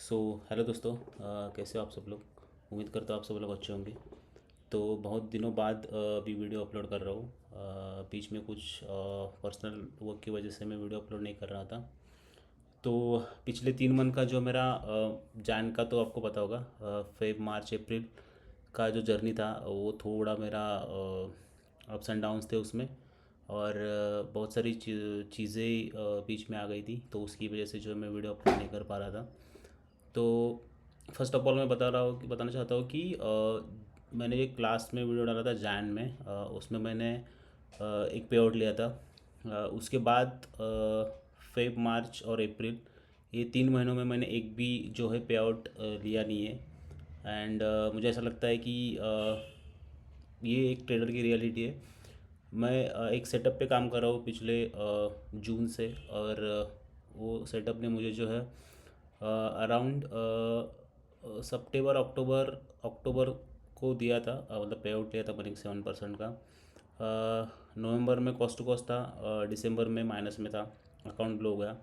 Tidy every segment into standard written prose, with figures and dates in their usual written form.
So hello दोस्तों, कैसे हो आप सब लोग। उम्मीद करता हूँ आप सब लोग अच्छे होंगे। तो बहुत दिनों बाद अभी वीडियो अपलोड कर रहा हूँ। बीच में कुछ पर्सनल वर्क की वजह से मैं वीडियो अपलोड नहीं कर रहा था। तो पिछले 3 मंथ का जो मेरा जैन का तो आपको पता होगा, फेब मार्च अप्रैल का जो जर्नी था वो थोड़ा मेरा अप्स एंड डाउन्स थे उसमें। और बहुत सारी चीज़ें बीच में आ गई थी, तो उसकी वजह से जो मैं वीडियो अपलोड नहीं कर पा रहा था। तो फर्स्ट ऑफ ऑल मैं बताना चाहता हूँ कि मैंने एक क्लास में वीडियो डाला था जैन में, उसमें मैंने एक पे आउट लिया था। उसके बाद फेब मार्च और अप्रैल, ये 3 महीनों में मैंने एक भी जो है पे आउट लिया नहीं है। एंड मुझे ऐसा लगता है कि ये एक ट्रेडर की रियलिटी है। मैं एक सेटअप पे काम कर रहा हूँ पिछले जून से। और वो सेटअप ने मुझे जो है अराउंड सितंबर अक्टूबर अक्टूबर को दिया था, मतलब पे आउट लिया था मनी 7% का। नवंबर में कॉस्ट टू कॉस्ट था, दिसंबर में माइनस में था, अकाउंट ब्लो हो गया।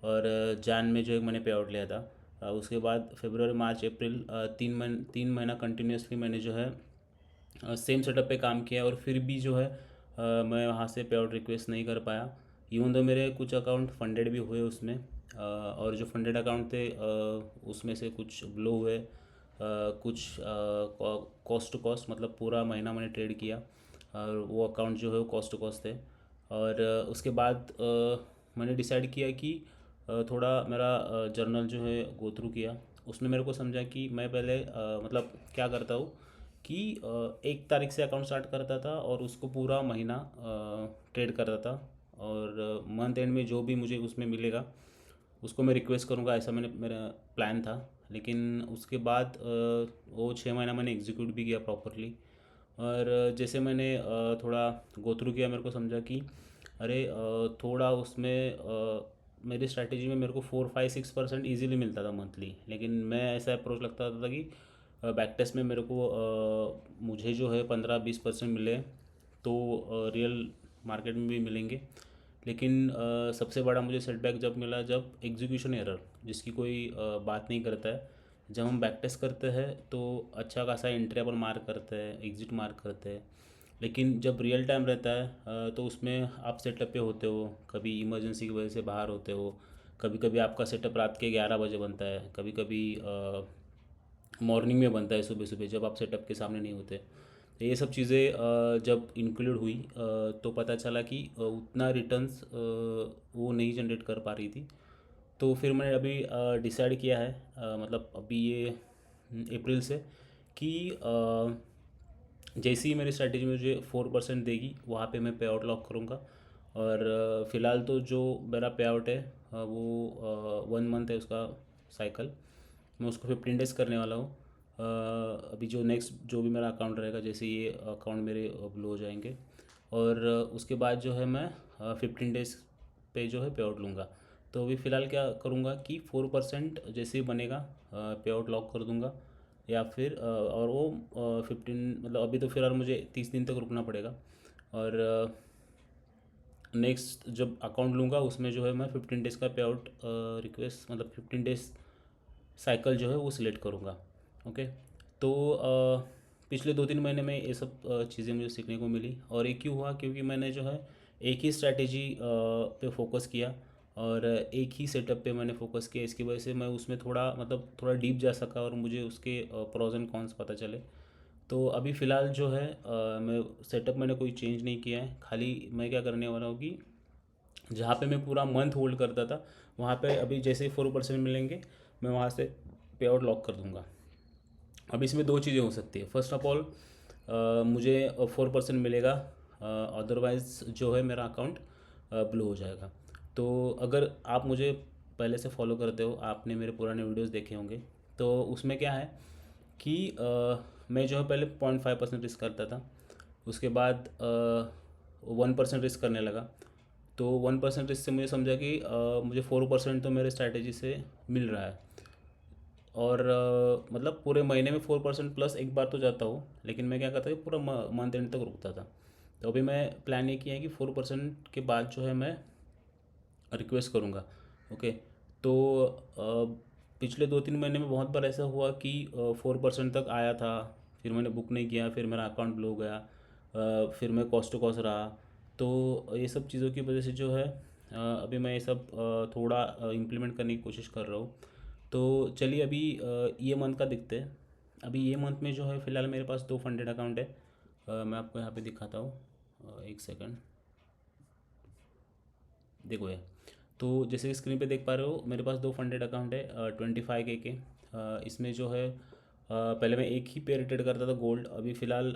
और जैन में जो एक मैंने पे आउट लिया था। उसके बाद फरवरी मार्च अप्रैल 3 महीना कंटिन्यूसली मैंने जो है सेम सेटअप पे काम किया, और फिर भी जो है मैं वहाँ से पे आउट रिक्वेस्ट नहीं कर पाया। इवन दो मेरे कुछ अकाउंट फंडेड भी हुए उसमें। और जो फंडेड अकाउंट थे उसमें से कुछ ब्लो हुए, कुछ कॉस्ट टू कॉस्ट, मतलब पूरा महीना मैंने ट्रेड किया और वो अकाउंट जो है वो कॉस्ट टू कॉस्ट थे। और उसके बाद मैंने डिसाइड किया कि थोड़ा मेरा जर्नल जो है गो थ्रू किया। उसने मेरे को समझा कि मैं पहले मतलब क्या करता हूँ कि 1 तारीख से अकाउंट स्टार्ट करता था और उसको पूरा महीना ट्रेड करता था। और मंथ एंड में जो भी मुझे उसमें मिलेगा उसको मैं रिक्वेस्ट करूँगा, ऐसा मेरा प्लान था। लेकिन उसके बाद वो 6 महीना मैंने एग्जीक्यूट भी किया प्रॉपरली। और जैसे मैंने थोड़ा गो थ्रू किया, मेरे को समझा कि अरे थोड़ा उसमें मेरी स्ट्रैटेजी में मेरे को 4 5 6% ईजीली मिलता था मंथली। लेकिन मैं ऐसा अप्रोच लगता था कि बैक टेस्ट में मेरे को मुझे जो है 15 20% मिले तो रियल मार्केट में भी मिलेंगे। लेकिन सबसे बड़ा मुझे सेटबैक जब मिला, जब एग्जीक्यूशन एरर, जिसकी कोई बात नहीं करता है। जब हम बैक टेस्ट करते हैं तो अच्छा खासा एंट्री अपन मार्क करते हैं, एग्जिट मार्क करते हैं। लेकिन जब रियल टाइम रहता है तो उसमें आप सेटअप पे होते हो, कभी इमरजेंसी की वजह से बाहर होते हो, कभी कभी आपका सेटअप रात के 11 बजे बनता है, कभी कभी मॉर्निंग में बनता है, सुबह सुबह जब आप सेटअप के सामने नहीं होते। तो ये सब चीज़ें जब इंक्लूड हुई तो पता चला कि उतना रिटर्न्स वो नहीं जनरेट कर पा रही थी। तो फिर मैंने अभी डिसाइड किया है, मतलब अभी ये अप्रैल से, कि जैसे ही मेरी स्ट्रैटेजी मुझे 4% देगी वहाँ पे मैं पे आउट लॉक करूँगा। और फ़िलहाल तो जो मेरा पे आउट है वो 1 मंथ है उसका साइकिल। मैं उसको 15 डेज़ करने वाला हूँ। अभी जो नेक्स्ट जो भी मेरा अकाउंट रहेगा, जैसे ये अकाउंट मेरे ब्लो हो जाएंगे, और उसके बाद जो है मैं 15 डेज़ पे जो है पे आउट लूँगा। तो अभी फ़िलहाल क्या करूँगा कि 4% जैसे ही बनेगा पे आउट लॉक कर दूँगा। या फिर और वो 15, मतलब अभी तो फिलहाल मुझे 30 दिन तक रुकना पड़ेगा। और नेक्स्ट जब अकाउंट लूँगा उसमें जो है मैं 15 डेज़ का पे आउट रिक्वेस्ट, मतलब 15 डेज़ साइकिल जो है वो सिलेक्ट करूँगा। ओके। तो पिछले 2 3 महीने में ये सब चीज़ें मुझे सीखने को मिली। और ये क्यों हुआ, क्योंकि मैंने जो है एक ही स्ट्रैटेजी पे फोकस किया और एक ही सेटअप पे मैंने फोकस किया। इसकी वजह से मैं उसमें थोड़ा, मतलब थोड़ा डीप जा सका और मुझे उसके प्रोज एंड कॉन्स पता चले। तो अभी फ़िलहाल जो है मैं सेटअप मैंने कोई चेंज नहीं किया है। खाली मैं क्या करने वाला हूँ कि जहाँ पे मैं पूरा मंथ होल्ड करता था, वहाँ पे अभी जैसे ही 4% मिलेंगे मैं वहाँ से पे आउट लॉक कर दूँगा। अब इसमें दो चीज़ें हो सकती है। फर्स्ट ऑफ ऑल मुझे 4% मिलेगा, अदरवाइज़ जो है मेरा अकाउंट ब्लो हो जाएगा। तो अगर आप मुझे पहले से फॉलो करते हो, आपने मेरे पुराने वीडियोस देखे होंगे, तो उसमें क्या है कि मैं जो है पहले 0.5% रिस्क करता था। उसके बाद 1% रिस्क करने लगा। तो 1% रिस्क से मुझे समझा कि मुझे 4% तो मेरे स्ट्रैटेजी से मिल रहा है। और मतलब पूरे महीने में 4% प्लस एक बार तो जाता हूँ, लेकिन मैं क्या करता था कि पूरा मंथ एंड तक रुकता था। तो अभी मैं प्लान ये किया है कि 4% के बाद जो है मैं रिक्वेस्ट करूँगा। ओके। तो पिछले 2-3 महीने में बहुत बार ऐसा हुआ कि 4% तक आया था, फिर मैंने बुक नहीं किया, फिर मेरा अकाउंट ब्लॉक हो गया, फिर मैं कॉस्ट टू कॉस्ट रहा। तो ये सब चीज़ों की वजह से जो है अभी मैं ये सब थोड़ा इम्प्लीमेंट करने की कोशिश कर रहा हूँ। तो चलिए अभी ये मंथ का देखते हैं। अभी ये मंथ में जो है फ़िलहाल मेरे पास 2 फंडेड अकाउंट है। मैं आपको यहाँ पे दिखाता हूँ, एक सेकंड। देखो ये, तो जैसे कि स्क्रीन पे देख पा रहे हो मेरे पास 2 फंडेड अकाउंट है 25K के। इसमें जो है पहले मैं एक ही पेयर ट्रेड करता था गोल्ड, अभी फ़िलहाल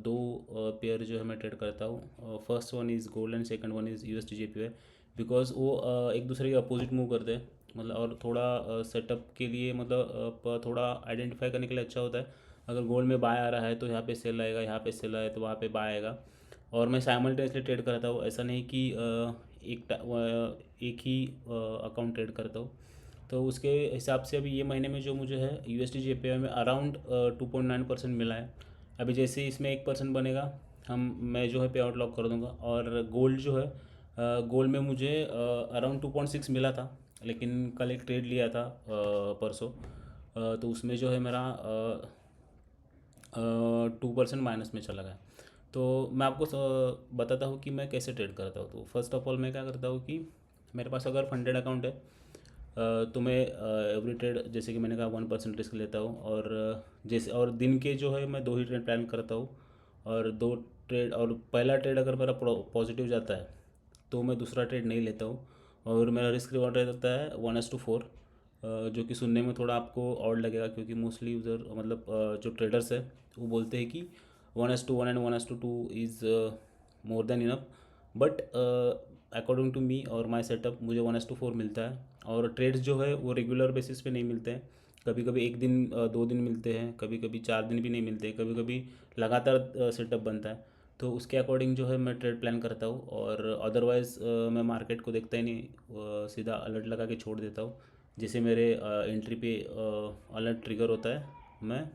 दो पेयर जो है मैं ट्रेड करता हूँ। First one is gold and second one is USD JPY, because वो एक दूसरे के अपोजिट मूव करते हैं। मतलब और थोड़ा सेटअप के लिए, मतलब थोड़ा आइडेंटिफाई करने के लिए अच्छा होता है। अगर गोल्ड में बाय आ रहा है तो यहाँ पे सेल आएगा, यहाँ पे सेल आए तो वहाँ पे बाय आएगा। और मैं साइमल्टेनियसली ट्रेड करता हूँ, ऐसा नहीं कि एक ही अकाउंट ट्रेड करता हूँ। तो उसके हिसाब से अभी ये महीने में जो मुझे है USD JPY में अराउंड 2.9% मिला है। अभी जैसे ही इसमें 1% बनेगा मैं जो है पे आउट लॉक कर दूंगा। और गोल्ड जो है, गोल्ड में मुझे अराउंड 2.6 मिला था, लेकिन कल एक ट्रेड लिया था परसों, तो उसमें जो है मेरा 2% माइनस में चला गया। तो मैं आपको बताता हूँ कि मैं कैसे ट्रेड करता हूँ। तो फर्स्ट ऑफ ऑल मैं क्या करता हूँ कि मेरे पास अगर फंडेड अकाउंट है तो मैं एवरी ट्रेड, जैसे कि मैंने कहा, 1% रिस्क लेता हूँ। और जैसे और दिन के जो है मैं 2 ही ट्रेड प्लान करता हूँ, और 2 ट्रेड, और पहला ट्रेड अगर मेरा पॉजिटिव जाता है तो मैं दूसरा ट्रेड नहीं लेता हूँ। और मेरा रिस्क रिवॉर्ड रहता है 1:4, जो कि सुनने में थोड़ा आपको ऑड लगेगा, क्योंकि मोस्टली यूज़र, मतलब जो ट्रेडर्स है वो बोलते हैं कि 1:1 and 1:2 is more than enough. But according to me और माई सेटअप मुझे 1:4 मिलता है। और ट्रेड्स जो है वो रेगुलर बेसिस पे नहीं मिलते हैं, कभी कभी एक दिन 2 दिन मिलते हैं, कभी कभी 4 दिन भी नहीं मिलते, कभी कभी लगातार सेटअप बनता है। तो उसके अकॉर्डिंग जो है मैं ट्रेड प्लान करता हूँ। और अदरवाइज़ मैं मार्केट को देखता ही नहीं, सीधा अलर्ट लगा के छोड़ देता हूँ। जैसे मेरे एंट्री पे अलर्ट ट्रिगर होता है, मैं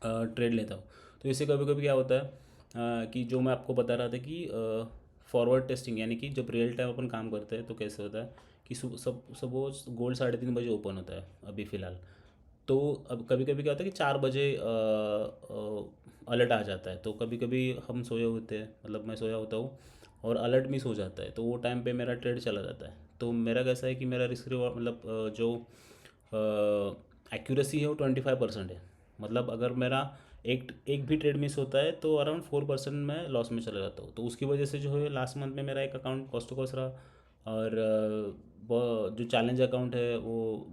ट्रेड लेता हूँ। तो इससे कभी कभी क्या होता है कि जो मैं आपको बता रहा था कि फॉरवर्ड टेस्टिंग, यानी कि जब रियल टाइम अपन काम करते हैं तो कैसे होता है कि सब वो गोल्ड 3:30 बजे ओपन होता है अभी फ़िलहाल। तो अब कभी कभी क्या होता है कि 4 बजे अलर्ट आ जाता है, तो कभी कभी हम सोए होते हैं, मतलब मैं सोया होता हूँ और अलर्ट मिस हो जाता है, तो वो टाइम पे मेरा ट्रेड चला जाता है। तो मेरा कैसा है कि मेरा रिस्क रिवॉर्ड, मतलब जो एक्यूरेसी है वो 25% है। मतलब अगर मेरा एक एक भी ट्रेड मिस होता है तो अराउंड 4% मैं लॉस में चला जाता हूँ। तो उसकी वजह से जो है लास्ट मंथ में मेरा एक अकाउंट कॉस्ट टू कॉस्ट रहा, और जो चैलेंज अकाउंट है वो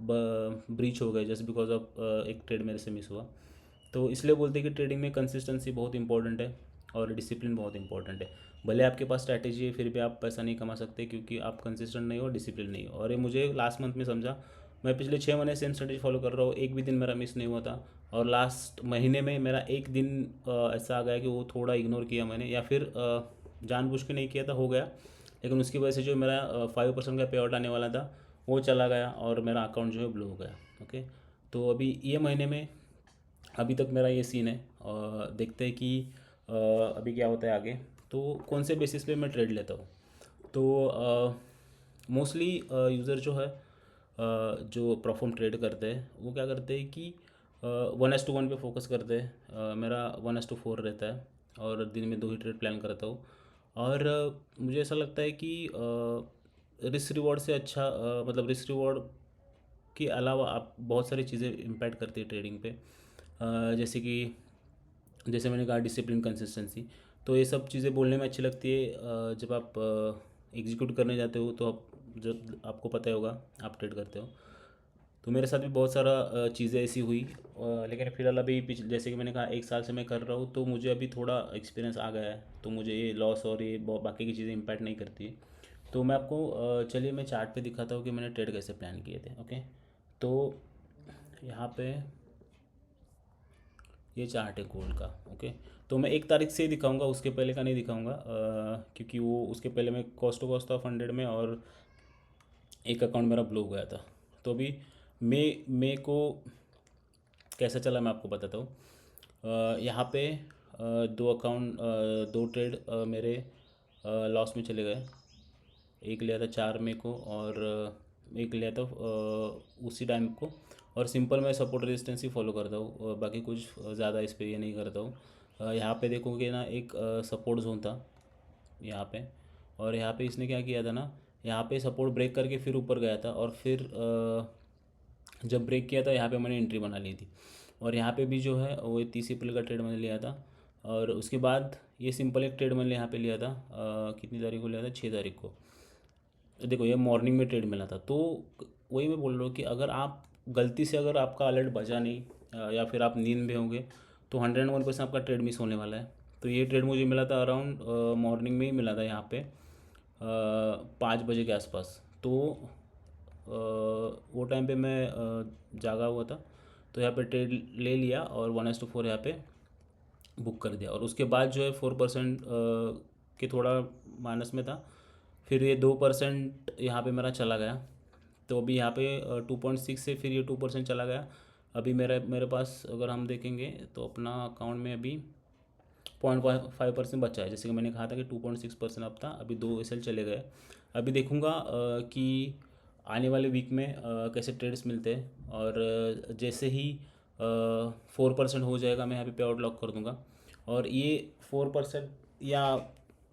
ब्रीच हो गए जस्ट बिकॉज ऑफ एक ट्रेड मेरे से मिस हुआ। तो इसलिए बोलते हैं कि ट्रेडिंग में कंसिस्टेंसी बहुत इंपॉर्टेंट है और डिसिप्लिन बहुत इंपॉर्टेंट है। भले आपके पास स्ट्रैटेजी है फिर भी आप पैसा नहीं कमा सकते, क्योंकि आप कंसिस्टेंट नहीं हो, डिसिप्लिन नहीं हो। और ये मुझे लास्ट मंथ में समझा। मैं पिछले 6 महीने सेम स्ट्रेटेजी फॉलो कर रहा हूँ, एक भी दिन मेरा मिस नहीं हुआ था। और लास्ट महीने में मेरा एक दिन ऐसा आ गया कि वो थोड़ा इग्नोर किया मैंने, या फिर जानबूझ के नहीं किया था, हो गया। लेकिन उसकी वजह से जो मेरा 5% का पे आउट आने वाला था वो चला गया, और मेरा अकाउंट जो है ब्लॉक हो गया। ओके, तो अभी ये महीने में अभी तक मेरा ये सीन है, और देखते हैं कि अभी क्या होता है आगे, तो कौन से बेसिस पे मैं ट्रेड लेता हूँ। तो मोस्टली यूज़र जो है जो परफॉर्म ट्रेड करते हैं वो क्या करते हैं कि 1:1 पे फोकस करते हैं। मेरा 1:4 रहता है, और दिन में 2 ही ट्रेड प्लान करता हूँ। और मुझे ऐसा लगता है कि रिस्क रिवॉर्ड से अच्छा, मतलब रिस्क रिवॉर्ड के अलावा आप बहुत सारी चीज़ें इम्पैक्ट करती है ट्रेडिंग पे। जैसे कि, जैसे मैंने कहा, डिसिप्लिन, कंसिस्टेंसी। तो ये सब चीज़ें बोलने में अच्छी लगती है, जब आप एग्जीक्यूट करने जाते हो तो आप, जब आपको पता ही होगा आप ट्रेड करते हो। तो मेरे साथ भी बहुत सारा चीज़ें ऐसी हुई, लेकिन फिलहाल अभी जैसे कि मैंने कहा 1 साल से मैं कर रहा हूँ, तो मुझे अभी थोड़ा एक्सपीरियंस आ गया है, तो मुझे ये लॉस और ये बाकी की चीज़ें इम्पैक्ट नहीं करती है। तो मैं आपको चलिए मैं चार्ट पे दिखाता हूँ कि मैंने ट्रेड कैसे प्लान किए थे। ओके, तो यहाँ पे ये चार्ट है गोल्ड का। ओके, तो मैं 1 तारीख से ही दिखाऊंगा, उसके पहले का नहीं दिखाऊंगा, क्योंकि वो उसके पहले मैं कॉस्ट टू कॉस्ट था फंडेड में, और एक अकाउंट मेरा ब्लॉक हो गया था। तो अभी मे को कैसा चला मैं आपको बताता हूँ। यहाँ पे 2 ट्रेड मेरे लॉस में चले गए। एक लिया था 4 मई को, और एक लिया था उसी टाइम को। और सिंपल मैं सपोर्ट रेजिस्टेंस ही फॉलो करता हूँ, बाकी कुछ ज़्यादा इस पर ये नहीं करता हूँ। यहाँ पे देखोगे ना, एक सपोर्ट जोन था यहाँ पे, और यहाँ पे इसने क्या किया था ना, यहाँ पे सपोर्ट ब्रेक करके फिर ऊपर गया था, और फिर जब ब्रेक किया था यहाँ पे मैंने एंट्री बना ली थी। और यहाँ पे भी जो है वो 30 अप्रैल का ट्रेड मैंने लिया था। और उसके बाद ये सिंपल एक ट्रेड मैंने यहाँ पे लिया था, कितनी तारीख को लिया था, 6 तारीख को। देखो ये मॉर्निंग में ट्रेड मिला था। तो वही मैं बोल रहा हूँ कि अगर आप गलती से, अगर आपका अलर्ट बजा नहीं, या फिर आप नींद में होंगे, तो 101% आपका ट्रेड मिस होने वाला है। तो ये ट्रेड मुझे मिला था अराउंड मॉर्निंग में ही मिला था, यहाँ पे 5 बजे के आसपास। तो वो टाइम पे मैं जागा हुआ था, तो यहाँ पे ट्रेड ले लिया और 1:4 यहाँ पे बुक कर दिया। और उसके बाद जो है 4% के थोड़ा माइनस में था, फिर ये 2% यहाँ पे मेरा चला गया। तो अभी यहाँ पे 2.6 से फिर ये 2% चला गया। अभी मेरे पास अगर हम देखेंगे तो अपना अकाउंट में अभी 0.5% बचा है। जैसे कि मैंने कहा था कि 2.6% अब था, अभी 2 SL चले गए। अभी देखूँगा कि आने वाले वीक में कैसे ट्रेड्स मिलते हैं, और जैसे ही 4% हो जाएगा मैं यहाँ पे पे आउट लॉक कर दूँगा। और ये 4%, या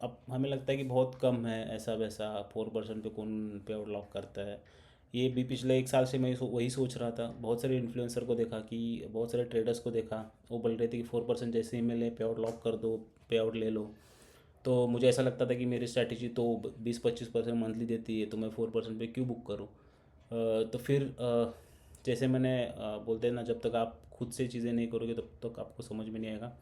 अब हमें लगता है कि बहुत कम है, ऐसा वैसा 4% पे कौन पे आउट लॉक करता है। ये भी पिछले 1 साल से मैं वही सोच रहा था। बहुत सारे इन्फ्लुएंसर को देखा, कि बहुत सारे ट्रेडर्स को देखा, वो बोल रहे थे कि 4% जैसे ही मिले पे आउट लॉक कर दो, पे आउट ले लो। तो मुझे ऐसा लगता था कि मेरी स्ट्रैटेजी तो 20-25% मंथली देती है, तो मैं 4% पे क्यों बुक करूँ। तो फिर जैसे मैंने बोलते हैं ना, जब तक आप खुद से चीज़ें नहीं करोगे तब तक आपको समझ में नहीं आएगा।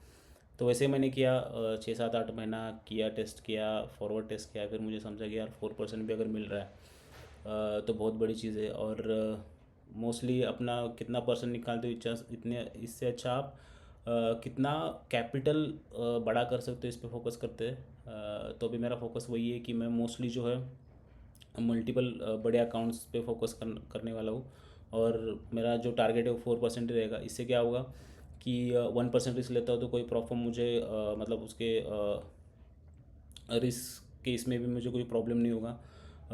तो वैसे मैंने किया, 6-7-8 महीना किया, टेस्ट किया, फॉरवर्ड टेस्ट किया, फिर मुझे समझा कि यार 4% भी अगर मिल रहा है तो बहुत बड़ी चीज़ है। और मोस्टली अपना कितना परसेंट निकालते हो, इतने इससे अच्छा आप कितना कैपिटल बड़ा कर सकते हो, इस पे फोकस करते हैं। तो अभी मेरा फोकस वही है कि मैं मोस्टली जो है मल्टीपल बड़े अकाउंट्स पे फोकस करने वाला हूँ। और मेरा जो टारगेट है वो 4% रहेगा। इससे क्या होगा कि 1% रिस्क लेता हूँ तो कोई प्रॉब्लम मुझे मतलब उसके रिस्क के इसमें भी मुझे कोई प्रॉब्लम नहीं होगा।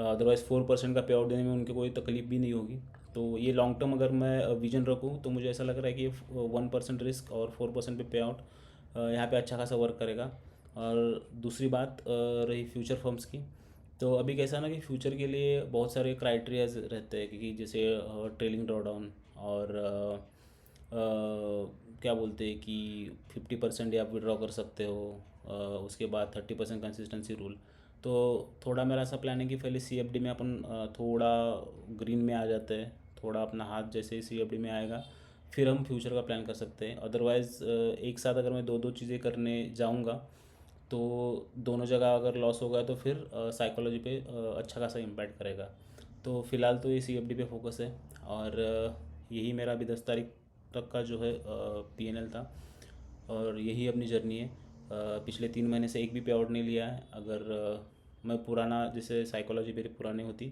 अदरवाइज़ 4% का पे आउट देने में उनके कोई तकलीफ भी नहीं होगी। तो ये लॉन्ग टर्म अगर मैं विजन रखूँ तो मुझे ऐसा लग रहा है कि 1% रिस्क और 4% पे आउट यहाँ पे अच्छा खासा वर्क करेगा। और दूसरी बात रही फ्यूचर फर्म्स की। तो अभी कैसा ना कि फ्यूचर के लिए बहुत सारे क्राइटेरियाज रहते हैं, क्योंकि जैसे ट्रेलिंग ड्रॉडाउन, और क्या बोलते हैं कि 50% आप विड्रॉ कर सकते हो, उसके बाद 30% कंसिस्टेंसी रूल। तो थोड़ा मेरा ऐसा प्लान है कि पहले CFD में अपन थोड़ा ग्रीन में आ जाते हैं, थोड़ा अपना हाथ जैसे ही CFD में आएगा फिर हम फ्यूचर का प्लान कर सकते हैं। अदरवाइज़ एक साथ अगर मैं दो दो चीज़ें करने जाऊँगा तो दोनों जगह अगर लॉस होगा तो फिर साइकोलॉजी पे अच्छा खासा इम्पैक्ट करेगा। तो फ़िलहाल तो ये CFD पे फोकस है। और यही मेरा अभी 10 तारीख तक का जो है PNL था, और यही अपनी जर्नी है। पिछले 3 महीने से एक भी पे आउट नहीं लिया है। अगर मैं पुराना जैसे साइकोलॉजी मेरी पुरानी होती,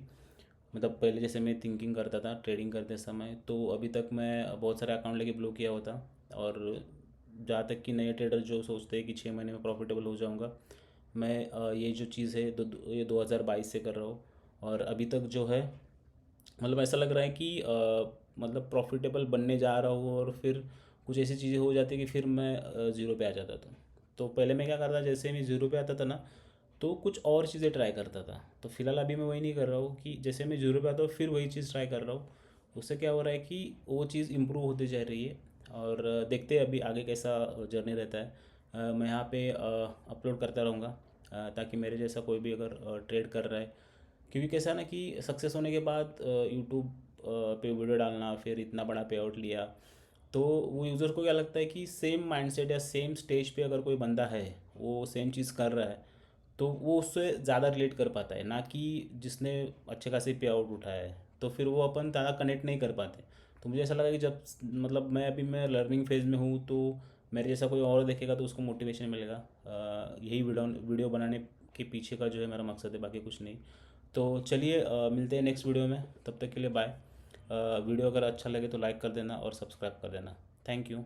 मतलब पहले जैसे मैं थिंकिंग करता था ट्रेडिंग करते समय, तो अभी तक मैं बहुत सारे अकाउंट लेके ब्लॉक किया होता। और जहाँ तक कि नए ट्रेडर जो सोचते हैं कि 6 महीने में प्रॉफिटेबल हो जाऊँगा, मैं ये जो चीज़ है ये 2022 से कर रहा हूँ। और अभी तक जो है मतलब ऐसा लग रहा है कि मतलब प्रॉफिटेबल बनने जा रहा हूँ, और फिर कुछ ऐसी चीज़ें हो जाती है कि फिर मैं ज़ीरो पे आ जाता था। तो पहले मैं क्या करता, जैसे मैं ज़ीरो पे आता था ना, तो कुछ और चीज़ें ट्राई करता था। तो फिलहाल अभी मैं वही नहीं कर रहा हूँ कि जैसे मैं ज़ीरो पे आता हूँ फिर वही चीज़ ट्राई कर रहा हूँ। उससे क्या हो रहा है कि वो चीज़ इम्प्रूव होती जा रही है। और देखते हैं अभी आगे कैसा जर्नी रहता है। मैं यहाँ पे अपलोड करता रहूँगा, ताकि मेरे जैसा कोई भी अगर ट्रेड कर रहा है, क्योंकि कैसा है ना कि सक्सेस होने के बाद यूट्यूब पे वीडियो डालना, फिर इतना बड़ा पे आउट लिया, तो वो यूज़र को क्या लगता है कि सेम माइंडसेट या सेम स्टेज पे अगर कोई बंदा है, वो सेम चीज़ कर रहा है, तो वो उससे ज़्यादा रिलेट कर पाता है, ना कि जिसने अच्छे खासे पे आउट उठाया है। तो फिर वो अपन ज़्यादा कनेक्ट नहीं कर पाते। तो मुझे ऐसा लगा कि जब मतलब मैं लर्निंग फेज़ में हूँ, तो मेरे जैसा कोई और देखेगा तो उसको मोटिवेशन मिलेगा। यही वीडियो बनाने के पीछे का जो है मेरा मकसद है, बाकी कुछ नहीं। तो चलिए मिलते हैं नेक्स्ट वीडियो में, तब तक के लिए बाय। वीडियो अगर अच्छा लगे तो लाइक कर देना और सब्सक्राइब कर देना। Thank you.